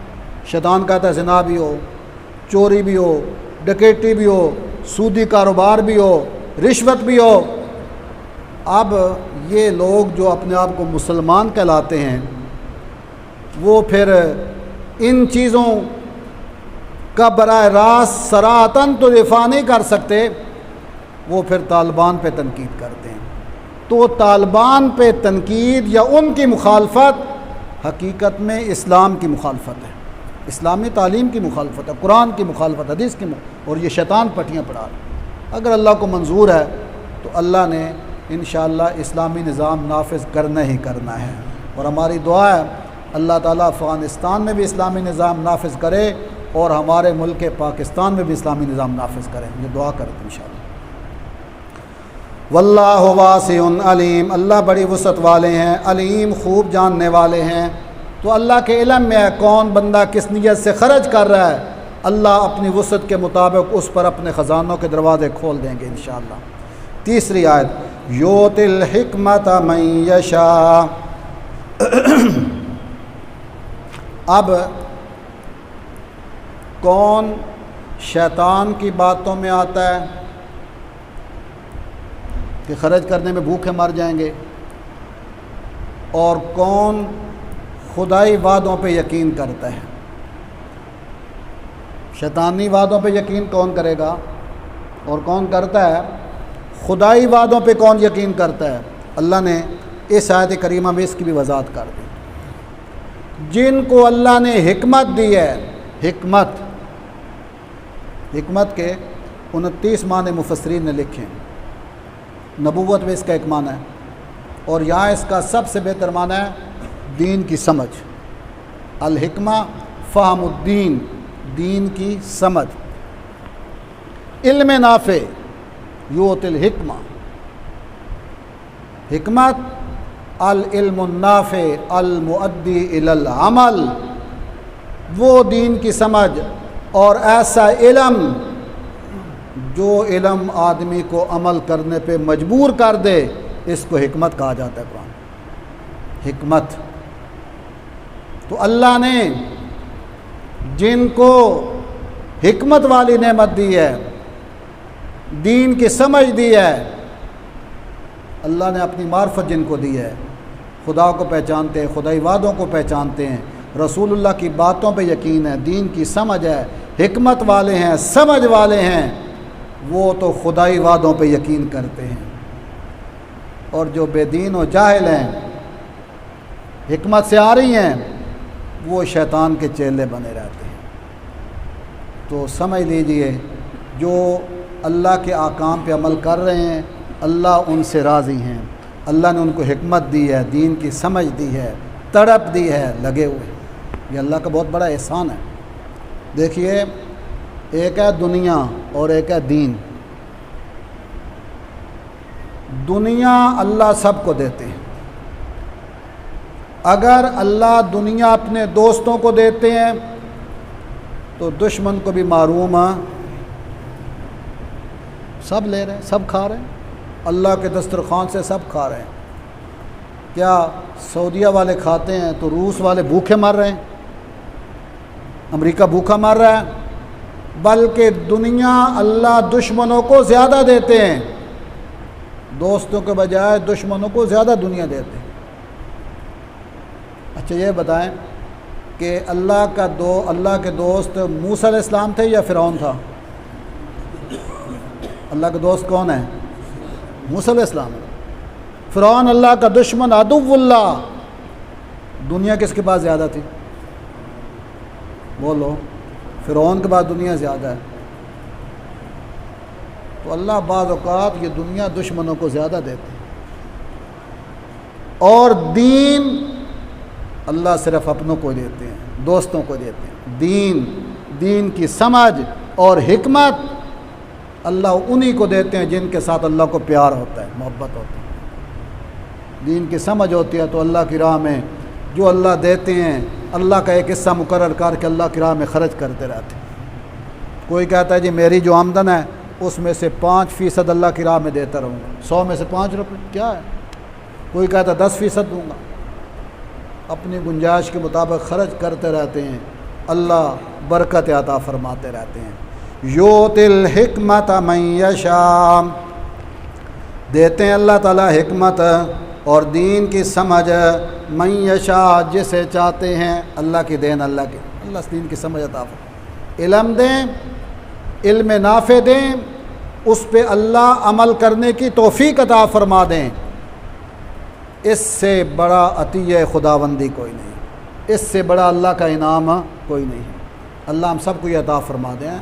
شیطان کہتا ہے زنا بھی ہو، چوری بھی ہو، ڈکیٹی بھی ہو، سودی کاروبار بھی ہو، رشوت بھی ہو۔ اب یہ لوگ جو اپنے آپ کو مسلمان کہلاتے ہیں وہ پھر ان چیزوں کا براہ راست صراحتاً تو دفاع نہیں کر سکتے، وہ پھر طالبان پہ تنقید کرتے ہیں۔ تو طالبان پہ تنقید یا ان کی مخالفت حقیقت میں اسلام کی مخالفت ہے۔ اسلامی تعلیم کی مخالفت ہے، قرآن کی مخالفت، حدیث کی اور یہ شیطان پٹیاں پڑھا رہا ہے۔ اگر اللہ کو منظور ہے تو اللہ نے انشاءاللہ اسلامی نظام نافذ کرنا ہی کرنا ہے، اور ہماری دعا ہے اللہ تعالیٰ افغانستان میں بھی اسلامی نظام نافذ کرے اور ہمارے ملک پاکستان میں بھی اسلامی نظام نافذ کریں، یہ دعا کریں انشاءاللہ۔ واللہ واسع علیم، اللہ بڑی وسعت والے ہیں، علیم خوب جاننے والے ہیں۔ تو اللہ کے علم میں ہے کون بندہ کس نیت سے خرچ کر رہا ہے، اللہ اپنی وسعت کے مطابق اس پر اپنے خزانوں کے دروازے کھول دیں گے انشاءاللہ۔ تیسری آیت، یؤتی الحکمت من یشاء۔ اب کون شیطان کی باتوں میں آتا ہے کہ خرچ کرنے میں بھوکے مر جائیں گے، اور کون خدائی وعدوں پہ یقین کرتا ہے؟ شیطانی وعدوں پہ یقین کون کرے گا اور کون کرتا ہے؟ خدائی وعدوں پہ کون یقین کرتا ہے؟ اللہ نے اس آیت کریمہ میں اس کی بھی وضاحت کر دی۔ جن کو اللہ نے حکمت دی ہے، حکمت کے 29 معنی مفسرین نے لکھے، نبوت میں اس کا ایک معنی ہے، اور یہاں اس کا سب سے بہتر معنی ہے دین کی سمجھ۔ الحکمہ فہم الدین، دین کی سمجھ۔ علم نافع یؤتی الحکمہ، حکمت العلم النافع المؤدی الی العمل، وہ دین کی سمجھ اور ایسا علم جو علم آدمی کو عمل کرنے پہ مجبور کر دے، اس کو حکمت کہا جاتا ہے قرآن، حکمت۔ تو اللہ نے جن کو حکمت والی نعمت دی ہے، دین کی سمجھ دی ہے، اللہ نے اپنی معرفت جن کو دی ہے، خدا کو پہچانتے ہیں، خدائی وعدوں کو پہچانتے ہیں، رسول اللہ کی باتوں پہ یقین ہے، دین کی سمجھ ہے، حکمت والے ہیں، سمجھ والے ہیں، وہ تو خدائی وعدوں پہ یقین کرتے ہیں۔ اور جو بے دین و جاہل ہیں، حکمت سے آ رہی ہیں، وہ شیطان کے چیلے بنے رہتے ہیں۔ تو سمجھ لیجئے جو اللہ کے احکام پہ عمل کر رہے ہیں، اللہ ان سے راضی ہیں، اللہ نے ان کو حکمت دی ہے، دین کی سمجھ دی ہے، تڑپ دی ہے، لگے ہوئے۔ یہ اللہ کا بہت بڑا احسان ہے۔ دیکھیے، ایک ہے دنیا اور ایک ہے دین۔ دنیا اللہ سب کو دیتے ہیں۔ اگر اللہ دنیا اپنے دوستوں کو دیتے ہیں تو دشمن کو بھی معروم ہے، سب لے رہے ہیں، سب کھا رہے ہیں، اللہ کے دسترخوان سے سب کھا رہے ہیں۔ کیا سعودیہ والے کھاتے ہیں تو روس والے بھوکے مر رہے ہیں، امریکہ بھوکا مر رہا ہے؟ بلکہ دنیا اللہ دشمنوں کو زیادہ دیتے ہیں، دوستوں کے بجائے دشمنوں کو زیادہ دنیا دیتے ہیں۔ اچھا یہ بتائیں کہ اللہ کے دوست موسیٰ علیہ السلام تھے یا فرعون تھا؟ اللہ کا دوست کون ہے؟ موسیٰ علیہ السلام۔ فرعون اللہ کا دشمن، عدو اللہ۔ دنیا کس کے پاس زیادہ تھی؟ بولو، فرعون کے پاس دنیا زیادہ ہے۔ تو اللہ بعض اوقات یہ دنیا دشمنوں کو زیادہ دیتے ہیں، اور دین اللہ صرف اپنوں کو دیتے ہیں، دوستوں کو دیتے ہیں۔ دین کی سمجھ اور حکمت اللہ انہی کو دیتے ہیں جن کے ساتھ اللہ کو پیار ہوتا ہے، محبت ہوتی ہے۔ دین کی سمجھ ہوتی ہے تو اللہ کی راہ میں جو اللہ دیتے ہیں، اللہ کا ایک حصہ مقرر کر کے اللہ کی راہ میں خرچ کرتے رہتے ہیں۔ کوئی کہتا ہے جی میری جو آمدن ہے اس میں سے 5% اللہ کی راہ میں دیتا رہوں گا، 100 میں سے 5 روپے کیا ہے؟ کوئی کہتا ہے 10% دوں گا۔ اپنی گنجائش کے مطابق خرچ کرتے رہتے ہیں، اللہ برکت عطا فرماتے رہتے ہیں۔ یؤتی الحکمت من یشاء، دیتے ہیں اللہ تعالیٰ حکمت اور دین کی سمجھ من یشاء، جسے چاہتے ہیں۔ اللہ کی دین، اللہ دین کی سمجھ عطا فرمائے، علم دیں، علم نافع دیں، اس پہ اللہ عمل کرنے کی توفیق عطا فرما دیں۔ اس سے بڑا عطیہ خداوندی کوئی نہیں۔ اس سے بڑا اللہ کا انعام کوئی نہیں ہے۔ اللہ ہم سب کو یہ عطا فرما دیں۔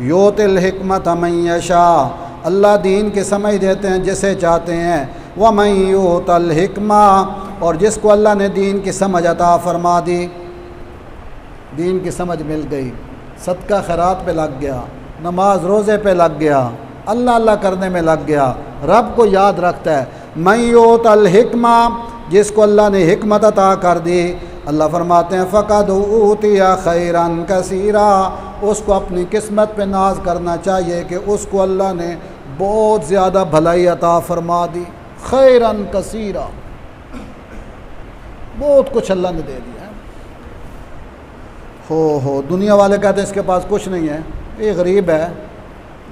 یؤتی الحکمت من یشاء، اللہ دین کی سمجھ دیتے ہیں جسے چاہتے ہیں۔ ومن یؤت الحکمہ، اور جس کو اللہ نے دین کی سمجھ عطا فرما دی، دین کی سمجھ مل گئی، صدقہ خیرات پہ لگ گیا، نماز روزے پہ لگ گیا، اللہ اللہ کرنے میں لگ گیا، رب کو یاد رکھتا ہے۔ من یؤت الحکمہ، جس کو اللہ نے حکمت عطا کر دی، اللہ فرماتے ہیں فقد اوتی خیرا کثیرا، اس کو اپنی قسمت پہ ناز کرنا چاہیے کہ اس کو اللہ نے بہت زیادہ بھلائی عطا فرما دی۔ خیرا کثیرا، بہت کچھ اللہ نے دے دیا ہے۔ ہو دنیا والے کہتے ہیں اس کے پاس کچھ نہیں ہے، یہ غریب ہے،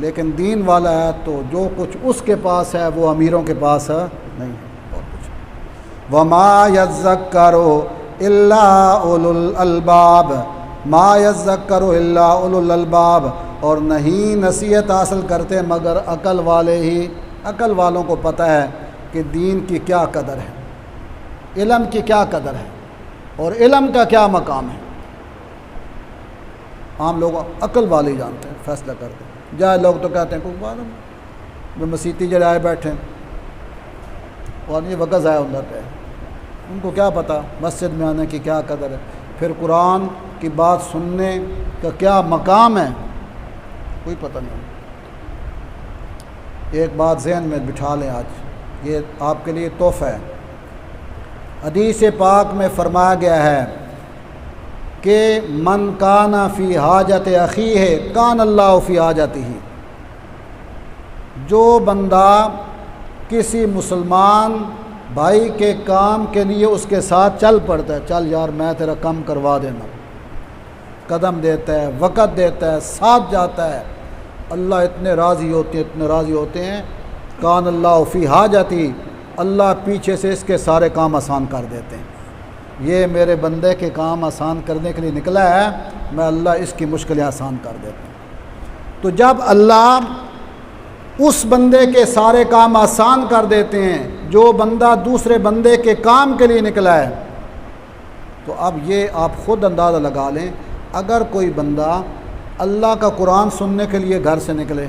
لیکن دین والا ہے تو جو کچھ اس کے پاس ہے وہ امیروں کے پاس نہیں ہے، بہت کچھ۔ وما یذکر الا اولو الالباب، ما یذکر الا اولو الالباب، اور نہیں نصیحت حاصل کرتے مگر عقل والے ہی۔ عقل والوں کو پتہ ہے کہ دین کی کیا قدر ہے، علم کی کیا قدر ہے، اور علم کا کیا مقام ہے۔ عام لوگ عقل والے ہی جانتے ہیں، فیصلہ کرتے ہیں۔ جائے لوگ تو کہتے ہیں کوئی بات نہیں، جو مسیتی جڑے آئے بیٹھے اور یہ وقت ضائع ہوتا ہے، ان کو کیا پتہ مسجد میں آنے کی کیا قدر ہے، پھر قرآن کی بات سننے کا کیا مقام ہے، کوئی پتہ نہیں۔ ایک بات ذہن میں بٹھا لیں، آج یہ آپ کے لیے تحفہ ہے۔ حدیث پاک میں فرمایا گیا ہے کہ من کان فی حاجت اخیہ کان اللہ فی حاجتہ، جو بندہ کسی مسلمان بھائی کے کام کے لیے اس کے ساتھ چل پڑتا ہے، چل یار میں تیرا کام کروا دینا، قدم دیتا ہے، وقت دیتا ہے، ساتھ جاتا ہے، اللہ اتنے راضی ہوتے ہیں، اتنے راضی ہوتے ہیں۔ کان اللہ فی حاجتی، اللہ پیچھے سے اس کے سارے کام آسان کر دیتے ہیں۔ یہ میرے بندے کے کام آسان کرنے کے لیے نکلا ہے، میں اللہ اس کی مشکلیں آسان کر دیتا ہوں۔ تو جب اللہ اس بندے کے سارے کام آسان کر دیتے ہیں جو بندہ دوسرے بندے کے کام کے لیے نکلا ہے، تو اب یہ آپ خود اندازہ لگا لیں، اگر کوئی بندہ اللہ کا قرآن سننے کے لیے گھر سے نکلے،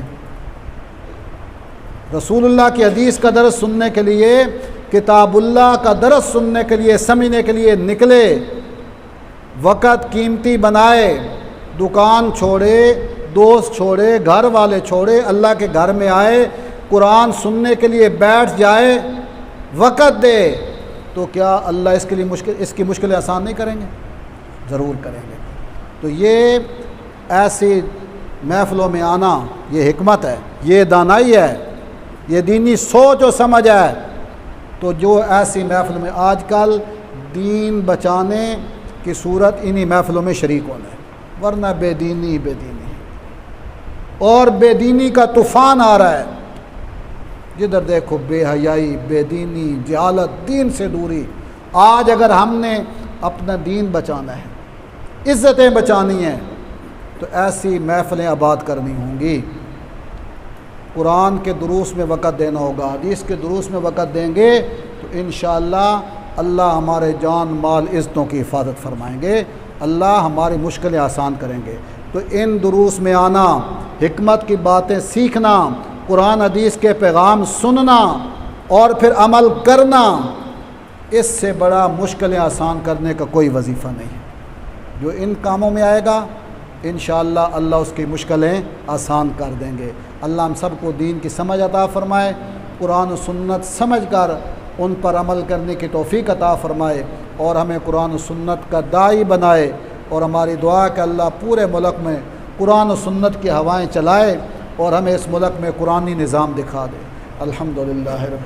رسول اللہ کی حدیث کا درس سننے کے لیے، کتاب اللہ کا درس سننے کے لیے، سمجھنے کے لیے نکلے، وقت قیمتی بنائے، دکان چھوڑے، دوست چھوڑے، گھر والے چھوڑے، اللہ کے گھر میں آئے، قرآن سننے کے لیے بیٹھ جائے، وقت دے، تو کیا اللہ اس کی مشکلیں آسان نہیں کریں گے؟ ضرور کریں گے۔ تو یہ ایسی محفلوں میں آنا یہ حکمت ہے، یہ دانائی ہے، یہ دینی سوچ و سمجھ ہے۔ تو جو ایسی محفل میں آج کل دین بچانے کی صورت انہی محفلوں میں شریک ہونا ہے، ورنہ بے دینی بے دینی، اور بے دینی کا طوفان آ رہا ہے، جدھر دیکھو بے حیائی، بے دینی، جہالت، دین سے دوری۔ آج اگر ہم نے اپنا دین بچانا ہے، عزتیں بچانی ہیں، تو ایسی محفلیں آباد کرنی ہوں گی۔ قرآن کے دروس میں وقت دینا ہوگا، حدیث کے دروس میں وقت دیں گے تو انشاءاللہ اللہ ہمارے جان مال عزتوں کی حفاظت فرمائیں گے، اللہ ہماری مشکلیں آسان کریں گے۔ تو ان دروس میں آنا، حکمت کی باتیں سیکھنا، قرآن حدیث کے پیغام سننا اور پھر عمل کرنا، اس سے بڑا مشکلیں آسان کرنے کا کوئی وظیفہ نہیں ہے۔ جو ان کاموں میں آئے گا انشاءاللہ اللہ اس کی مشکلیں آسان کر دیں گے۔ اللہ ہم سب کو دین کی سمجھ عطا فرمائے، قرآن و سنت سمجھ کر ان پر عمل کرنے کی توفیق عطا فرمائے، اور ہمیں قرآن و سنت کا داعی بنائے، اور ہماری دعا کہ اللہ پورے ملک میں قرآن و سنت کی ہوائیں چلائے اور ہمیں اس ملک میں قرآنی نظام دکھا دے۔ الحمدللہ رب